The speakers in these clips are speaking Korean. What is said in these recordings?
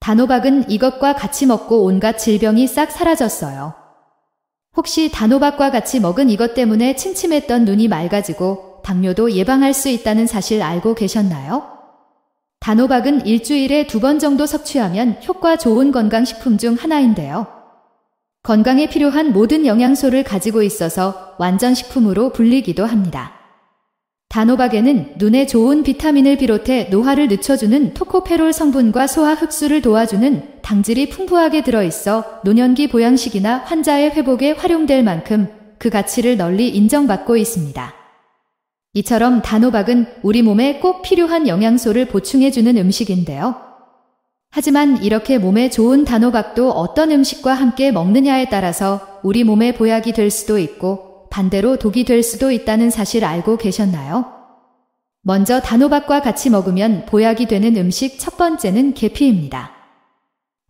단호박은 이것과 같이 먹고 온갖 질병이 싹 사라졌어요. 혹시 단호박과 같이 먹은 이것 때문에 침침했던 눈이 맑아지고 당뇨도 예방할 수 있다는 사실 알고 계셨나요? 단호박은 일주일에 2번 정도 섭취하면 효과 좋은 건강식품 중 하나인데요. 건강에 필요한 모든 영양소를 가지고 있어서 완전식품으로 불리기도 합니다. 단호박에는 눈에 좋은 비타민을 비롯해 노화를 늦춰주는 토코페롤 성분과 소화 흡수를 도와주는 당질이 풍부하게 들어있어 노년기 보양식이나 환자의 회복에 활용될 만큼 그 가치를 널리 인정받고 있습니다. 이처럼 단호박은 우리 몸에 꼭 필요한 영양소를 보충해주는 음식인데요. 하지만 이렇게 몸에 좋은 단호박도 어떤 음식과 함께 먹느냐에 따라서 우리 몸에 보약이 될 수도 있고 반대로 독이 될 수도 있다는 사실 알고 계셨나요? 먼저 단호박과 같이 먹으면 보약이 되는 음식 첫 번째는 계피입니다.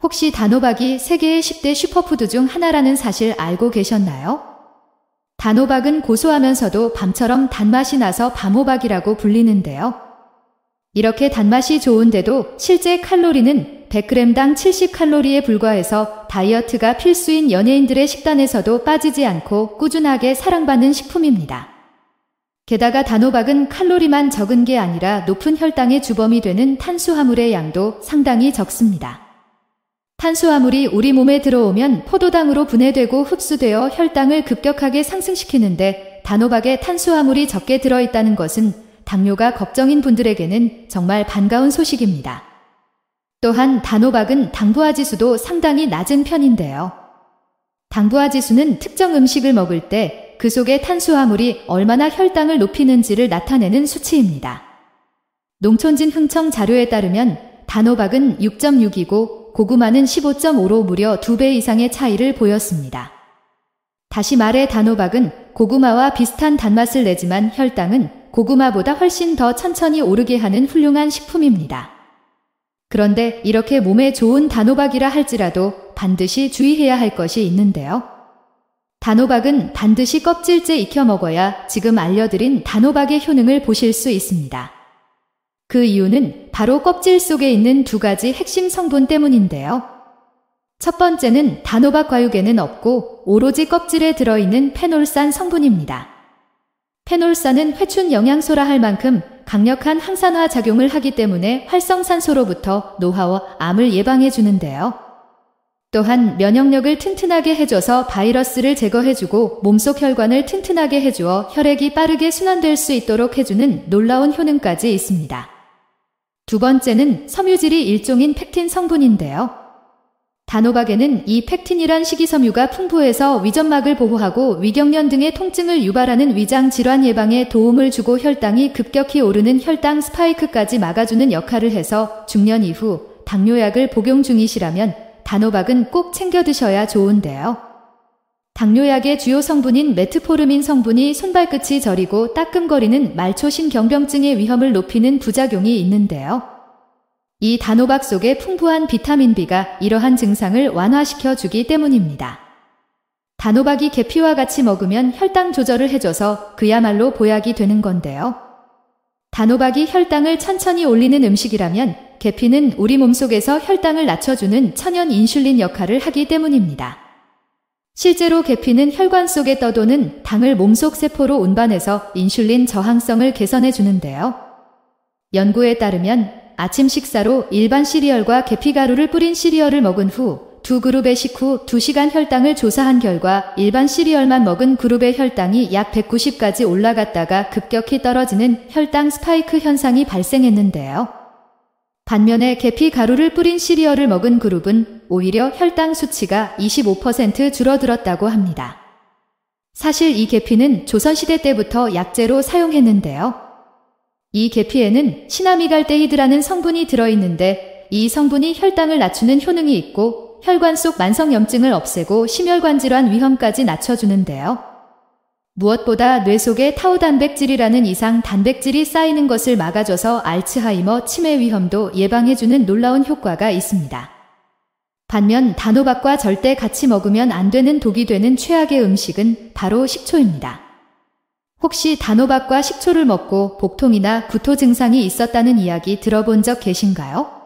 혹시 단호박이 세계의 10대 슈퍼푸드 중 하나라는 사실 알고 계셨나요? 단호박은 고소하면서도 밤처럼 단맛이 나서 밤호박이라고 불리는데요. 이렇게 단맛이 좋은데도 실제 칼로리는 100g당 70칼로리에 불과해서 다이어트가 필수인 연예인들의 식단에서도 빠지지 않고 꾸준하게 사랑받는 식품입니다. 게다가 단호박은 칼로리만 적은 게 아니라 높은 혈당의 주범이 되는 탄수화물의 양도 상당히 적습니다. 탄수화물이 우리 몸에 들어오면 포도당으로 분해되고 흡수되어 혈당을 급격하게 상승시키는데 단호박에 탄수화물이 적게 들어있다는 것은 당뇨가 걱정인 분들에게는 정말 반가운 소식입니다. 또한 단호박은 당부화 지수도 상당히 낮은 편인데요. 당부화 지수는 특정 음식을 먹을 때 그 속의 탄수화물이 얼마나 혈당을 높이는지를 나타내는 수치입니다. 농촌진 흥청 자료에 따르면 단호박은 6.6이고 고구마는 15.5로 무려 2배 이상의 차이를 보였습니다. 다시 말해 단호박은 고구마와 비슷한 단맛을 내지만 혈당은 고구마보다 훨씬 더 천천히 오르게 하는 훌륭한 식품입니다. 그런데 이렇게 몸에 좋은 단호박이라 할지라도 반드시 주의해야 할 것이 있는데요. 단호박은 반드시 껍질째 익혀 먹어야 지금 알려드린 단호박의 효능을 보실 수 있습니다. 그 이유는 바로 껍질 속에 있는 2가지 핵심 성분 때문인데요. 첫 번째는 단호박 과육에는 없고 오로지 껍질에 들어있는 페놀산 성분입니다. 페놀산은 회춘 영양소라 할 만큼 강력한 항산화 작용을 하기 때문에 활성산소로부터 노화와 암을 예방해 주는데요. 또한 면역력을 튼튼하게 해줘서 바이러스를 제거해주고 몸속 혈관을 튼튼하게 해주어 혈액이 빠르게 순환될 수 있도록 해주는 놀라운 효능까지 있습니다. 두 번째는 섬유질이 일종인 팩틴 성분인데요. 단호박에는 이 팩틴이란 식이섬유가 풍부해서 위점막을 보호하고 위경련 등의 통증을 유발하는 위장 질환 예방에 도움을 주고 혈당이 급격히 오르는 혈당 스파이크까지 막아주는 역할을 해서 중년 이후 당뇨약을 복용 중이시라면 단호박은 꼭 챙겨 드셔야 좋은데요. 당뇨약의 주요 성분인 메트포르민 성분이 손발끝이 저리고 따끔거리는 말초신경병증의 위험을 높이는 부작용이 있는데요. 이 단호박 속에 풍부한 비타민 B가 이러한 증상을 완화시켜 주기 때문입니다. 단호박이 계피와 같이 먹으면 혈당 조절을 해줘서 그야말로 보약이 되는 건데요. 단호박이 혈당을 천천히 올리는 음식이라면 계피는 우리 몸속에서 혈당을 낮춰주는 천연 인슐린 역할을 하기 때문입니다. 실제로 계피는 혈관 속에 떠도는 당을 몸속 세포로 운반해서 인슐린 저항성을 개선해 주는데요. 연구에 따르면 아침 식사로 일반 시리얼과 계피가루를 뿌린 시리얼을 먹은 후 두 그룹의 식후 2시간 혈당을 조사한 결과 일반 시리얼만 먹은 그룹의 혈당이 약 190까지 올라갔다가 급격히 떨어지는 혈당 스파이크 현상이 발생했는데요. 반면에 계피가루를 뿌린 시리얼을 먹은 그룹은 오히려 혈당 수치가 25% 줄어들었다고 합니다. 사실 이 계피는 조선시대 때부터 약재로 사용했는데요. 이 계피에는 시나미갈데히드라는 성분이 들어있는데 이 성분이 혈당을 낮추는 효능이 있고 혈관 속 만성염증을 없애고 심혈관 질환 위험까지 낮춰주는데요. 무엇보다 뇌 속에 타우 단백질이라는 이상 단백질이 쌓이는 것을 막아줘서 알츠하이머 치매 위험도 예방해주는 놀라운 효과가 있습니다. 반면 단호박과 절대 같이 먹으면 안 되는 독이 되는 최악의 음식은 바로 식초입니다. 혹시 단호박과 식초를 먹고 복통이나 구토 증상이 있었다는 이야기 들어본 적 계신가요?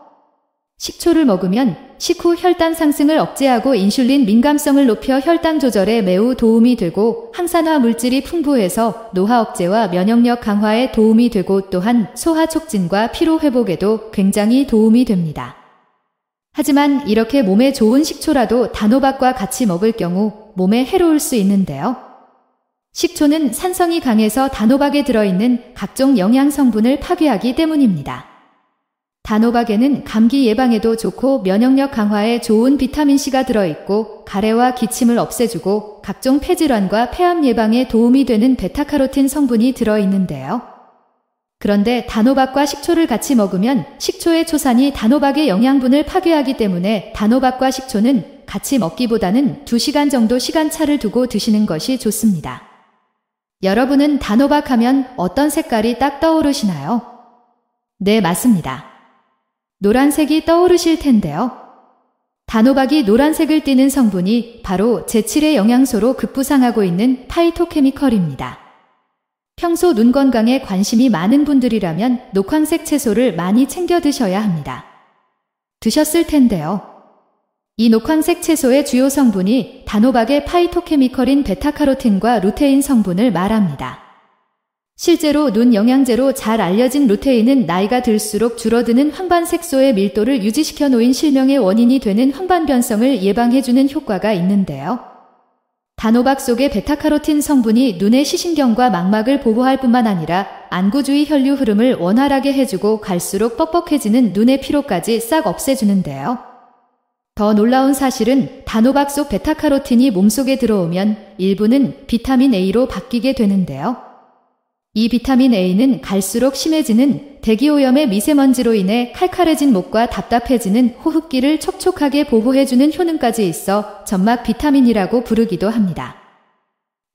식초를 먹으면 식후 혈당 상승을 억제하고 인슐린 민감성을 높여 혈당 조절에 매우 도움이 되고 항산화 물질이 풍부해서 노화 억제와 면역력 강화에 도움이 되고 또한 소화 촉진과 피로 회복에도 굉장히 도움이 됩니다. 하지만 이렇게 몸에 좋은 식초라도 단호박과 같이 먹을 경우 몸에 해로울 수 있는데요. 식초는 산성이 강해서 단호박에 들어있는 각종 영양 성분을 파괴하기 때문입니다. 단호박에는 감기 예방에도 좋고 면역력 강화에 좋은 비타민C가 들어있고 가래와 기침을 없애주고 각종 폐질환과 폐암 예방에 도움이 되는 베타카로틴 성분이 들어있는데요. 그런데 단호박과 식초를 같이 먹으면 식초의 초산이 단호박의 영양분을 파괴하기 때문에 단호박과 식초는 같이 먹기보다는 2시간 정도 시간차를 두고 드시는 것이 좋습니다. 여러분은 단호박 하면 어떤 색깔이 딱 떠오르시나요? 네, 맞습니다. 노란색이 떠오르실 텐데요. 단호박이 노란색을 띠는 성분이 바로 제7의 영양소로 급부상하고 있는 파이토케미컬입니다. 평소 눈 건강에 관심이 많은 분들이라면 녹황색 채소를 많이 챙겨 드셔야 합니다. 드셨을 텐데요. 이 녹황색 채소의 주요 성분이 단호박의 파이토케미컬인 베타카로틴과 루테인 성분을 말합니다. 실제로 눈 영양제로 잘 알려진 루테인은 나이가 들수록 줄어드는 황반색소의 밀도를 유지시켜 노인 실명의 원인이 되는 황반변성을 예방해주는 효과가 있는데요. 단호박 속의 베타카로틴 성분이 눈의 시신경과 망막을 보호할 뿐만 아니라 안구 주위 혈류 흐름을 원활하게 해주고 갈수록 뻑뻑해지는 눈의 피로까지 싹 없애주는데요. 더 놀라운 사실은 단호박 속 베타카로틴이 몸속에 들어오면 일부는 비타민 A로 바뀌게 되는데요. 이 비타민 A는 갈수록 심해지는 대기오염의 미세먼지로 인해 칼칼해진 목과 답답해지는 호흡기를 촉촉하게 보호해주는 효능까지 있어 점막 비타민이라고 부르기도 합니다.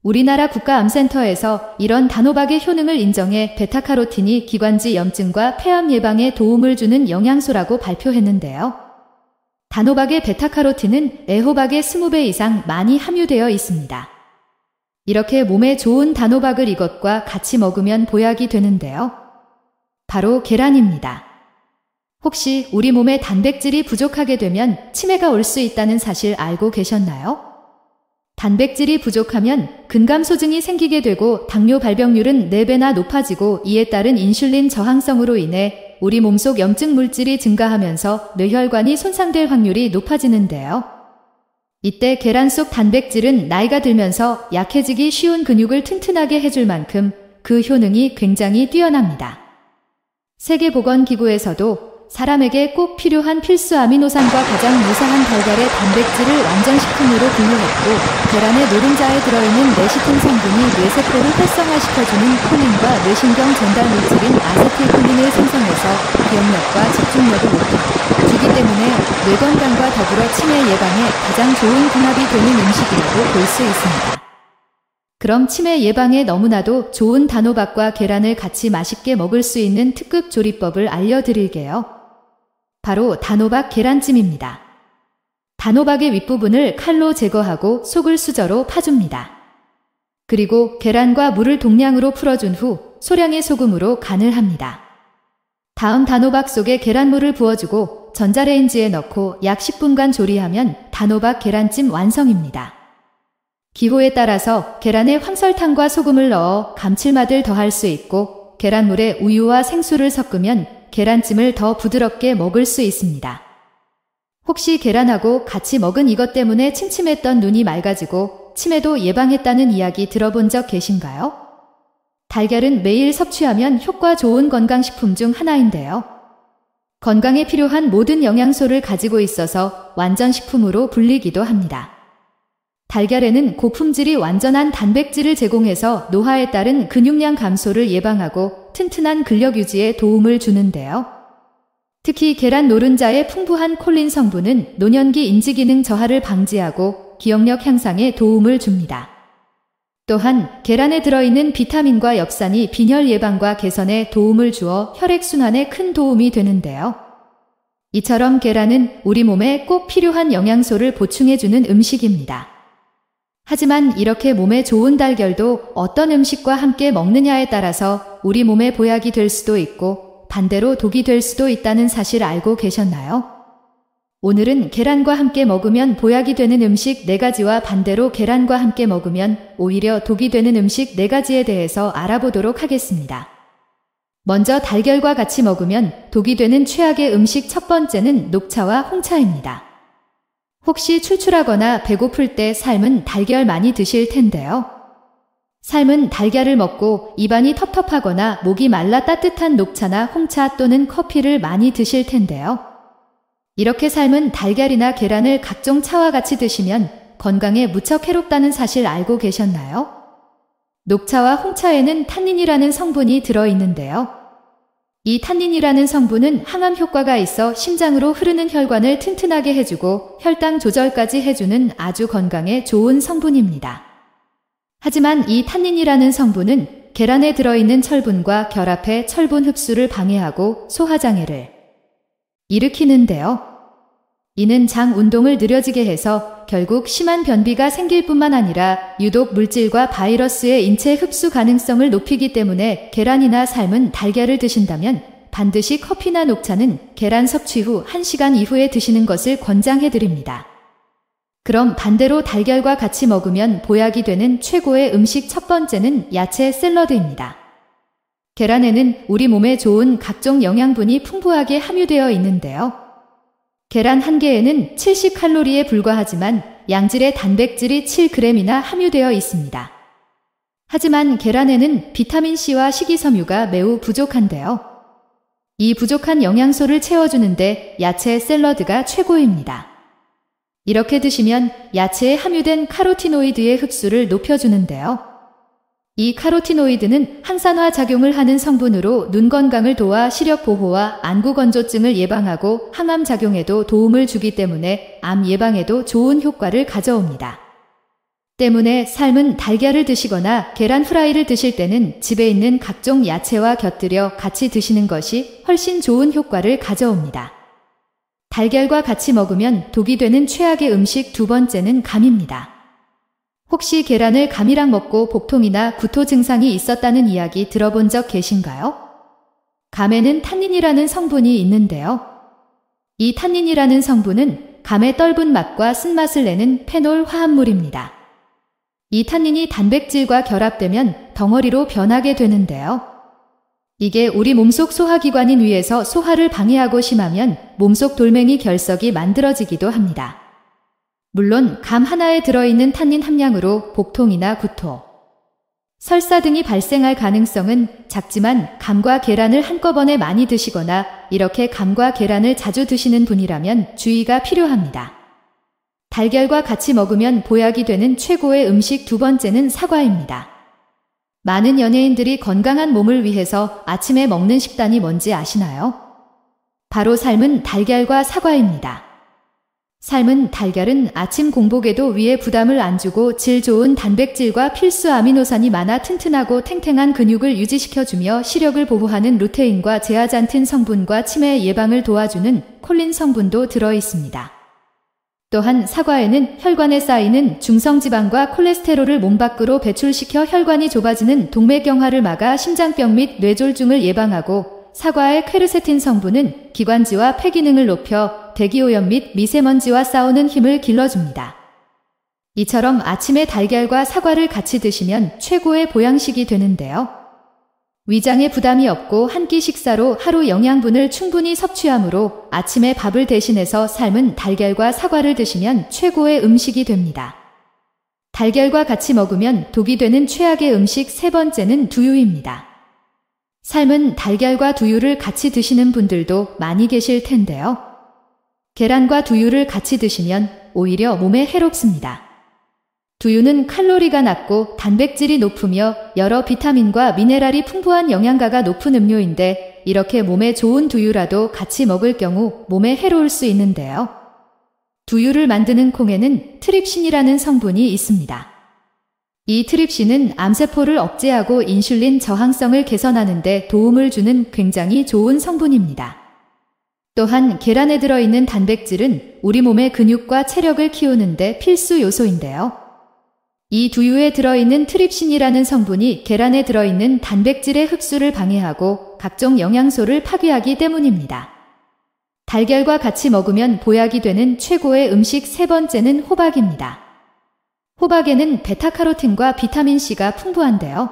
우리나라 국가암센터에서 이런 단호박의 효능을 인정해 베타카로틴이 기관지 염증과 폐암 예방에 도움을 주는 영양소라고 발표했는데요. 단호박의 베타카로틴은 애호박의 20배 이상 많이 함유되어 있습니다. 이렇게 몸에 좋은 단호박을 이것과 같이 먹으면 보약이 되는데요. 바로 계란입니다. 혹시 우리 몸에 단백질이 부족하게 되면 치매가 올 수 있다는 사실 알고 계셨나요? 단백질이 부족하면 근감소증이 생기게 되고 당뇨 발병률은 4배나 높아지고 이에 따른 인슐린 저항성으로 인해 우리 몸속 염증 물질이 증가하면서 뇌혈관이 손상될 확률이 높아지는데요. 이때 계란 속 단백질은 나이가 들면서 약해지기 쉬운 근육을 튼튼하게 해줄 만큼 그 효능이 굉장히 뛰어납니다. 세계보건기구에서도 사람에게 꼭 필요한 필수 아미노산과 가장 유사한 달걀의 단백질을 완전식품으로 분류했고 계란의 노른자에 들어있는 레시틴 성분이 뇌세포를 활성화시켜주는 콜린과 뇌신경 전달 물질인 아세틸콜린을 생성해서 기억력과 집중력을 높이기 때문에 뇌 건강과 더불어 치매 예방에 가장 좋은 궁합이 되는 음식이라고 볼 수 있습니다. 그럼 치매 예방에 너무나도 좋은 단호박과 계란을 같이 맛있게 먹을 수 있는 특급 조리법을 알려드릴게요. 바로 단호박 계란찜입니다. 단호박의 윗부분을 칼로 제거하고 속을 수저로 파줍니다. 그리고 계란과 물을 동량으로 풀어준 후 소량의 소금으로 간을 합니다. 다음 단호박 속에 계란물을 부어주고 전자레인지에 넣고 약 10분간 조리하면 단호박 계란찜 완성입니다. 기호에 따라서 계란에 황설탕과 소금을 넣어 감칠맛을 더할 수 있고 계란물에 우유와 생수를 섞으면 계란찜을 더 부드럽게 먹을 수 있습니다. 혹시 계란하고 같이 먹은 이것 때문에 침침했던 눈이 맑아지고 치매도 예방했다는 이야기 들어본 적 계신가요? 달걀은 매일 섭취하면 효과 좋은 건강식품 중 하나인데요. 건강에 필요한 모든 영양소를 가지고 있어서 완전식품으로 불리기도 합니다. 달걀에는 고품질이 완전한 단백질을 제공해서 노화에 따른 근육량 감소를 예방하고 튼튼한 근력 유지에 도움을 주는데요. 특히 계란 노른자의 풍부한 콜린 성분은 노년기 인지기능 저하를 방지하고 기억력 향상에 도움을 줍니다. 또한 계란에 들어있는 비타민과 엽산이 빈혈 예방과 개선에 도움을 주어 혈액순환에 큰 도움이 되는데요. 이처럼 계란은 우리 몸에 꼭 필요한 영양소를 보충해주는 음식입니다. 하지만 이렇게 몸에 좋은 달걀도 어떤 음식과 함께 먹느냐에 따라서 우리 몸에 보약이 될 수도 있고 반대로 독이 될 수도 있다는 사실 알고 계셨나요? 오늘은 계란과 함께 먹으면 보약이 되는 음식 4가지와 반대로 계란과 함께 먹으면 오히려 독이 되는 음식 4가지에 대해서 알아보도록 하겠습니다. 먼저 달걀과 같이 먹으면 독이 되는 최악의 음식 첫 번째는 녹차와 홍차입니다. 혹시 출출하거나 배고플 때 삶은 달걀 많이 드실 텐데요. 삶은 달걀을 먹고 입안이 텁텁하거나 목이 말라 따뜻한 녹차나 홍차 또는 커피를 많이 드실 텐데요. 이렇게 삶은 달걀이나 계란을 각종 차와 같이 드시면 건강에 무척 해롭다는 사실 알고 계셨나요? 녹차와 홍차에는 탄닌이라는 성분이 들어있는데요. 이 탄닌이라는 성분은 항암 효과가 있어 심장으로 흐르는 혈관을 튼튼하게 해주고 혈당 조절까지 해주는 아주 건강에 좋은 성분입니다. 하지만 이 탄닌이라는 성분은 계란에 들어있는 철분과 결합해 철분 흡수를 방해하고 소화장애를 일으키는데요. 이는 장 운동을 느려지게 해서 결국 심한 변비가 생길 뿐만 아니라 유독 물질과 바이러스의 인체 흡수 가능성을 높이기 때문에 계란이나 삶은 달걀을 드신다면 반드시 커피나 녹차는 계란 섭취 후 1시간 이후에 드시는 것을 권장해 드립니다. 그럼 반대로 달걀과 같이 먹으면 보약이 되는 최고의 음식 첫 번째는 야채 샐러드입니다. 계란에는 우리 몸에 좋은 각종 영양분이 풍부하게 함유되어 있는데요. 계란 한 개에는 70칼로리에 불과하지만 양질의 단백질이 7g이나 함유되어 있습니다. 하지만 계란에는 비타민C와 식이섬유가 매우 부족한데요. 이 부족한 영양소를 채워주는데 야채 샐러드가 최고입니다. 이렇게 드시면 야채에 함유된 카로티노이드의 흡수를 높여주는데요. 이 카로티노이드는 항산화 작용을 하는 성분으로 눈 건강을 도와 시력 보호와 안구 건조증을 예방하고 항암 작용에도 도움을 주기 때문에 암 예방에도 좋은 효과를 가져옵니다. 때문에 삶은 달걀을 드시거나 계란 프라이를 드실 때는 집에 있는 각종 야채와 곁들여 같이 드시는 것이 훨씬 좋은 효과를 가져옵니다. 달걀과 같이 먹으면 독이 되는 최악의 음식 두 번째는 감입니다. 혹시 계란을 감이랑 먹고 복통이나 구토 증상이 있었다는 이야기 들어본 적 계신가요? 감에는 탄닌이라는 성분이 있는데요. 이 탄닌이라는 성분은 감의 떫은 맛과 쓴맛을 내는 페놀 화합물입니다. 이 탄닌이 단백질과 결합되면 덩어리로 변하게 되는데요. 이게 우리 몸속 소화기관인 위에서 소화를 방해하고 심하면 몸속 돌멩이 결석이 만들어지기도 합니다. 물론 감 하나에 들어있는 탄닌 함량으로 복통이나 구토, 설사 등이 발생할 가능성은 작지만 감과 계란을 한꺼번에 많이 드시거나 이렇게 감과 계란을 자주 드시는 분이라면 주의가 필요합니다. 달걀과 같이 먹으면 보약이 되는 최고의 음식 두 번째는 사과입니다. 많은 연예인들이 건강한 몸을 위해서 아침에 먹는 식단이 뭔지 아시나요? 바로 삶은 달걀과 사과입니다. 삶은 달걀은 아침 공복에도 위에 부담을 안 주고 질 좋은 단백질과 필수 아미노산이 많아 튼튼하고 탱탱한 근육을 유지시켜주며 시력을 보호하는 루테인과 제아잔틴 성분과 치매 예방을 도와주는 콜린 성분도 들어있습니다. 또한 사과에는 혈관에 쌓이는 중성지방과 콜레스테롤을 몸 밖으로 배출시켜 혈관이 좁아지는 동맥경화를 막아 심장병 및 뇌졸중을 예방하고 사과의 퀘르세틴 성분은 기관지와 폐 기능을 높여 대기오염 및 미세먼지와 싸우는 힘을 길러줍니다. 이처럼 아침에 달걀과 사과를 같이 드시면 최고의 보양식이 되는데요. 위장에 부담이 없고 한 끼 식사로 하루 영양분을 충분히 섭취하므로 아침에 밥을 대신해서 삶은 달걀과 사과를 드시면 최고의 음식이 됩니다. 달걀과 같이 먹으면 독이 되는 최악의 음식 세 번째는 두유입니다. 삶은 달걀과 두유를 같이 드시는 분들도 많이 계실 텐데요. 계란과 두유를 같이 드시면 오히려 몸에 해롭습니다. 두유는 칼로리가 낮고 단백질이 높으며 여러 비타민과 미네랄이 풍부한 영양가가 높은 음료인데 이렇게 몸에 좋은 두유라도 같이 먹을 경우 몸에 해로울 수 있는데요. 두유를 만드는 콩에는 트립신이라는 성분이 있습니다. 이 트립신은 암세포를 억제하고 인슐린 저항성을 개선하는 데 도움을 주는 굉장히 좋은 성분입니다. 또한 계란에 들어있는 단백질은 우리 몸의 근육과 체력을 키우는 데 필수 요소인데요. 이 두유에 들어있는 트립신이라는 성분이 계란에 들어있는 단백질의 흡수를 방해하고 각종 영양소를 파괴하기 때문입니다. 달걀과 같이 먹으면 보약이 되는 최고의 음식 세 번째는 호박입니다. 호박에는 베타카로틴과 비타민C가 풍부한데요.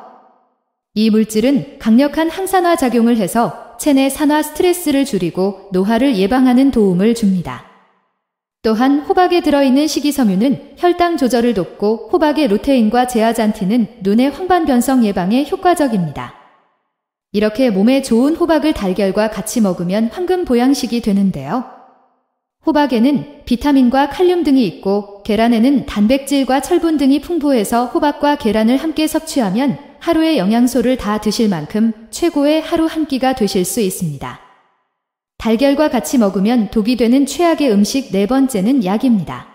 이 물질은 강력한 항산화 작용을 해서 체내 산화 스트레스를 줄이고 노화를 예방하는 도움을 줍니다. 또한 호박에 들어있는 식이섬유는 혈당 조절을 돕고 호박의 루테인과 제아잔틴은 눈의 황반 변성 예방에 효과적입니다. 이렇게 몸에 좋은 호박을 달걀과 같이 먹으면 황금 보양식이 되는데요. 호박에는 비타민과 칼륨 등이 있고 계란에는 단백질과 철분 등이 풍부해서 호박과 계란을 함께 섭취하면 하루의 영양소를 다 드실 만큼 최고의 하루 한 끼가 되실 수 있습니다. 달걀과 같이 먹으면 독이 되는 최악의 음식 네 번째는 약입니다.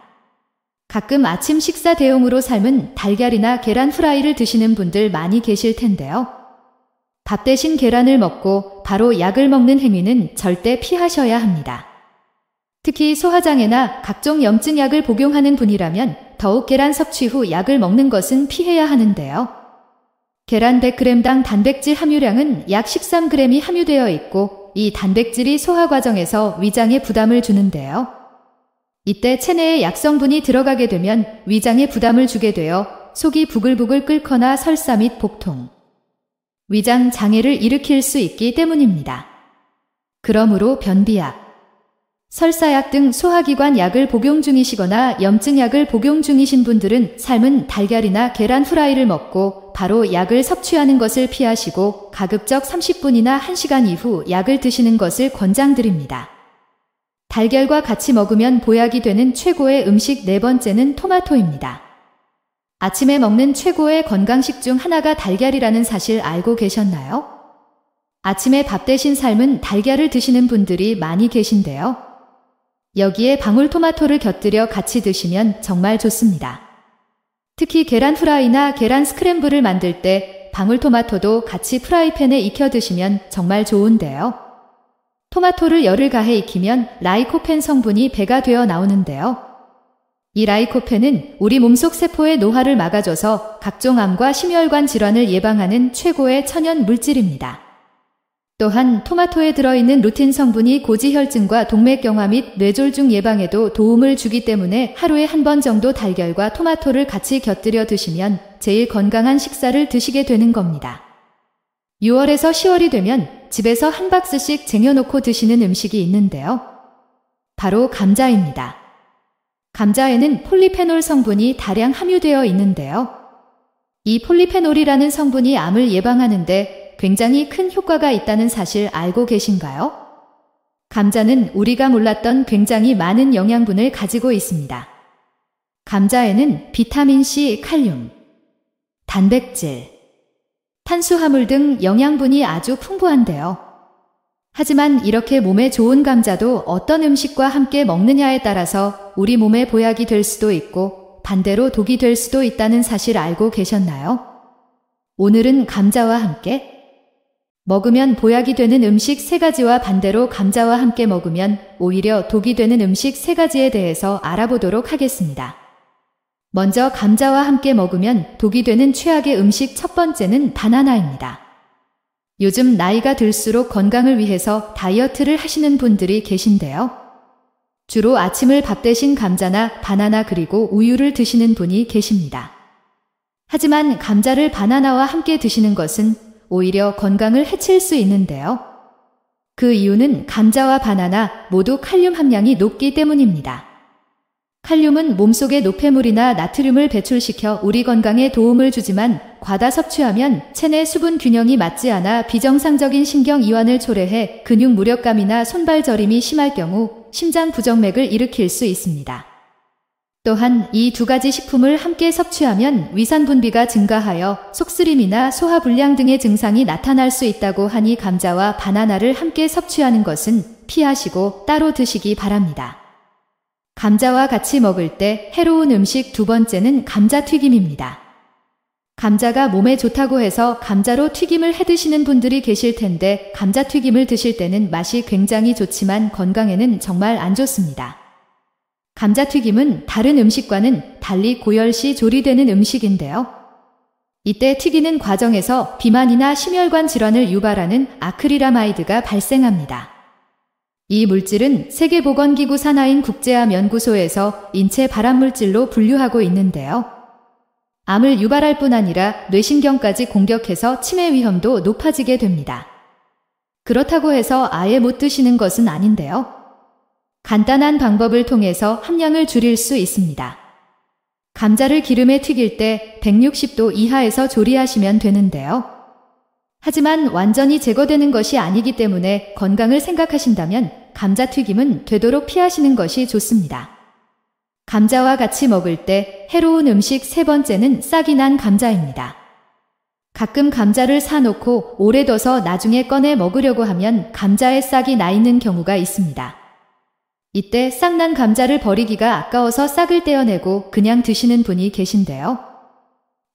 가끔 아침 식사 대용으로 삶은 달걀이나 계란 후라이를 드시는 분들 많이 계실 텐데요. 밥 대신 계란을 먹고 바로 약을 먹는 행위는 절대 피하셔야 합니다. 특히 소화장애나 각종 염증약을 복용하는 분이라면 더욱 계란 섭취 후 약을 먹는 것은 피해야 하는데요. 계란 100g당 단백질 함유량은 약 13g이 함유되어 있고 이 단백질이 소화 과정에서 위장에 부담을 주는데요. 이때 체내에 약성분이 들어가게 되면 위장에 부담을 주게 되어 속이 부글부글 끓거나 설사 및 복통, 위장 장애를 일으킬 수 있기 때문입니다. 그러므로 변비약, 설사약 등 소화기관 약을 복용 중이시거나 염증약을 복용 중이신 분들은 삶은 달걀이나 계란 후라이를 먹고 바로 약을 섭취하는 것을 피하시고 가급적 30분이나 1시간 이후 약을 드시는 것을 권장드립니다. 달걀과 같이 먹으면 보약이 되는 최고의 음식 네 번째는 토마토입니다. 아침에 먹는 최고의 건강식 중 하나가 달걀이라는 사실 알고 계셨나요? 아침에 밥 대신 삶은 달걀을 드시는 분들이 많이 계신데요. 여기에 방울토마토를 곁들여 같이 드시면 정말 좋습니다. 특히 계란 후라이나 계란 스크램블을 만들 때 방울토마토도 같이 프라이팬에 익혀 드시면 정말 좋은데요. 토마토를 열을 가해 익히면 라이코펜 성분이 배가 되어 나오는데요. 이 라이코펜은 우리 몸속 세포의 노화를 막아줘서 각종 암과 심혈관 질환을 예방하는 최고의 천연 물질입니다. 또한 토마토에 들어있는 루틴 성분이 고지혈증과 동맥경화 및 뇌졸중 예방에도 도움을 주기 때문에 하루에 한 번 정도 달걀과 토마토를 같이 곁들여 드시면 제일 건강한 식사를 드시게 되는 겁니다. 6월에서 10월이 되면 집에서 한 박스씩 쟁여놓고 드시는 음식이 있는데요. 바로 감자입니다. 감자에는 폴리페놀 성분이 다량 함유되어 있는데요. 이 폴리페놀이라는 성분이 암을 예방하는데 굉장히 큰 효과가 있다는 사실 알고 계신가요? 감자는 우리가 몰랐던 굉장히 많은 영양분을 가지고 있습니다. 감자에는 비타민C, 칼륨, 단백질, 탄수화물 등 영양분이 아주 풍부한데요. 하지만 이렇게 몸에 좋은 감자도 어떤 음식과 함께 먹느냐에 따라서 우리 몸에 보약이 될 수도 있고 반대로 독이 될 수도 있다는 사실 알고 계셨나요? 오늘은 감자와 함께 먹으면 보약이 되는 음식 3가지와 반대로 감자와 함께 먹으면 오히려 독이 되는 음식 3가지에 대해서 알아보도록 하겠습니다. 먼저 감자와 함께 먹으면 독이 되는 최악의 음식 첫 번째는 바나나입니다. 요즘 나이가 들수록 건강을 위해서 다이어트를 하시는 분들이 계신데요. 주로 아침을 밥 대신 감자나 바나나 그리고 우유를 드시는 분이 계십니다. 하지만 감자를 바나나와 함께 드시는 것은 오히려 건강을 해칠 수 있는데요. 그 이유는 감자와 바나나 모두 칼륨 함량이 높기 때문입니다. 칼륨은 몸속의 노폐물이나 나트륨을 배출시켜 우리 건강에 도움을 주지만 과다 섭취하면 체내 수분 균형이 맞지 않아 비정상적인 신경 이완을 초래해 근육 무력감이나 손발 저림이 심할 경우 심장 부정맥을 일으킬 수 있습니다. 또한 이 2가지 식품을 함께 섭취하면 위산 분비가 증가하여 속쓰림이나 소화불량 등의 증상이 나타날 수 있다고 하니 감자와 바나나를 함께 섭취하는 것은 피하시고 따로 드시기 바랍니다. 감자와 같이 먹을 때 해로운 음식 두 번째는 감자튀김입니다. 감자가 몸에 좋다고 해서 감자로 튀김을 해 드시는 분들이 계실 텐데 감자튀김을 드실 때는 맛이 굉장히 좋지만 건강에는 정말 안 좋습니다. 감자튀김은 다른 음식과는 달리 고열시 조리되는 음식인데요. 이때 튀기는 과정에서 비만이나 심혈관 질환을 유발하는 아크릴아마이드가 발생합니다. 이 물질은 세계보건기구 산하인 국제암 연구소에서 인체 발암물질로 분류하고 있는데요. 암을 유발할 뿐 아니라 뇌신경까지 공격해서 치매 위험도 높아지게 됩니다. 그렇다고 해서 아예 못 드시는 것은 아닌데요. 간단한 방법을 통해서 함량을 줄일 수 있습니다. 감자를 기름에 튀길 때 160도 이하에서 조리하시면 되는데요. 하지만 완전히 제거되는 것이 아니기 때문에 건강을 생각하신다면 감자튀김은 되도록 피하시는 것이 좋습니다. 감자와 같이 먹을 때 해로운 음식 세 번째는 싹이 난 감자입니다. 가끔 감자를 사놓고 오래 둬서 나중에 꺼내 먹으려고 하면 감자에 싹이 나 있는 경우가 있습니다. 이때 싹 난 감자를 버리기가 아까워서 싹을 떼어내고 그냥 드시는 분이 계신데요.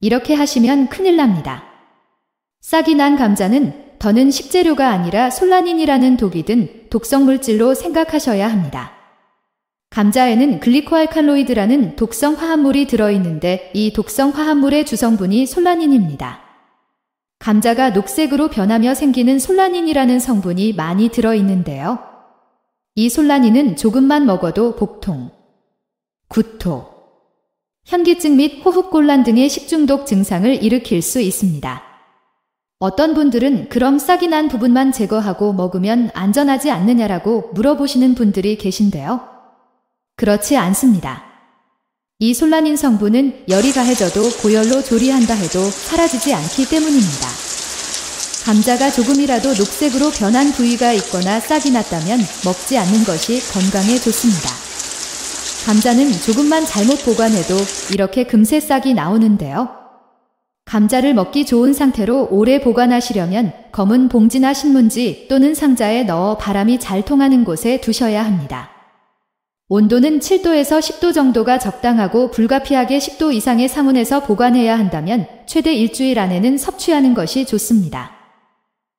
이렇게 하시면 큰일 납니다. 싹이 난 감자는 더는 식재료가 아니라 솔라닌이라는 독이 든 독성물질로 생각하셔야 합니다. 감자에는 글리코알칼로이드라는 독성 화합물이 들어있는데 이 독성 화합물의 주성분이 솔라닌입니다. 감자가 녹색으로 변하며 생기는 솔라닌이라는 성분이 많이 들어있는데요. 이 솔라닌은 조금만 먹어도 복통, 구토, 현기증 및 호흡곤란 등의 식중독 증상을 일으킬 수 있습니다. 어떤 분들은 그럼 싹이 난 부분만 제거하고 먹으면 안전하지 않느냐라고 물어보시는 분들이 계신데요. 그렇지 않습니다. 이 솔라닌 성분은 열이 가해져도 고열로 조리한다 해도 사라지지 않기 때문입니다. 감자가 조금이라도 녹색으로 변한 부위가 있거나 싹이 났다면 먹지 않는 것이 건강에 좋습니다. 감자는 조금만 잘못 보관해도 이렇게 금세 싹이 나오는데요. 감자를 먹기 좋은 상태로 오래 보관하시려면 검은 봉지나 신문지 또는 상자에 넣어 바람이 잘 통하는 곳에 두셔야 합니다. 온도는 7도에서 10도 정도가 적당하고 불가피하게 10도 이상의 상온에서 보관해야 한다면 최대 일주일 안에는 섭취하는 것이 좋습니다.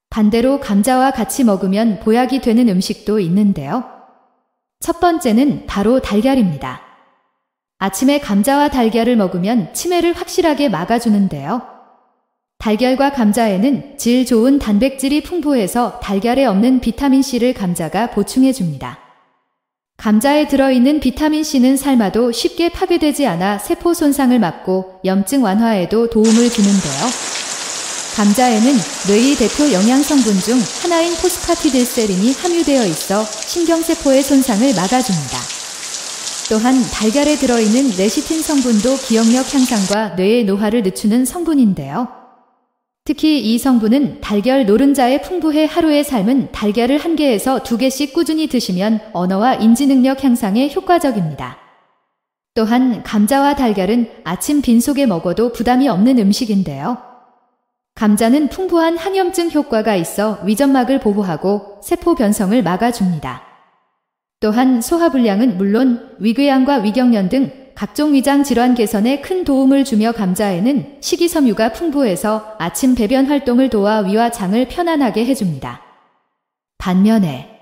반대로 감자와 같이 먹으면 보약이 되는 음식도 있는데요. 첫 번째는 바로 달걀입니다. 아침에 감자와 달걀을 먹으면 치매를 확실하게 막아주는데요. 달걀과 감자에는 질 좋은 단백질이 풍부해서 달걀에 없는 비타민C를 감자가 보충해줍니다. 감자에 들어있는 비타민C는 삶아도 쉽게 파괴되지 않아 세포 손상을 막고 염증 완화에도 도움을 주는데요. 감자에는 뇌의 대표 영양성분 중 하나인 포스파티딜세린이 함유되어 있어 신경세포의 손상을 막아줍니다. 또한 달걀에 들어있는 레시틴 성분도 기억력 향상과 뇌의 노화를 늦추는 성분인데요. 특히 이 성분은 달걀 노른자에 풍부해 하루에 삶은 달걀을 1개에서 2개씩 꾸준히 드시면 언어와 인지 능력 향상에 효과적입니다. 또한 감자와 달걀은 아침 빈속에 먹어도 부담이 없는 음식인데요. 감자는 풍부한 항염증 효과가 있어 위점막을 보호하고 세포 변성을 막아줍니다. 또한 소화불량은 물론 위궤양과 위경련 등 각종 위장 질환 개선에 큰 도움을 주며 감자에는 식이섬유가 풍부해서 아침 배변 활동을 도와 위와 장을 편안하게 해줍니다. 반면에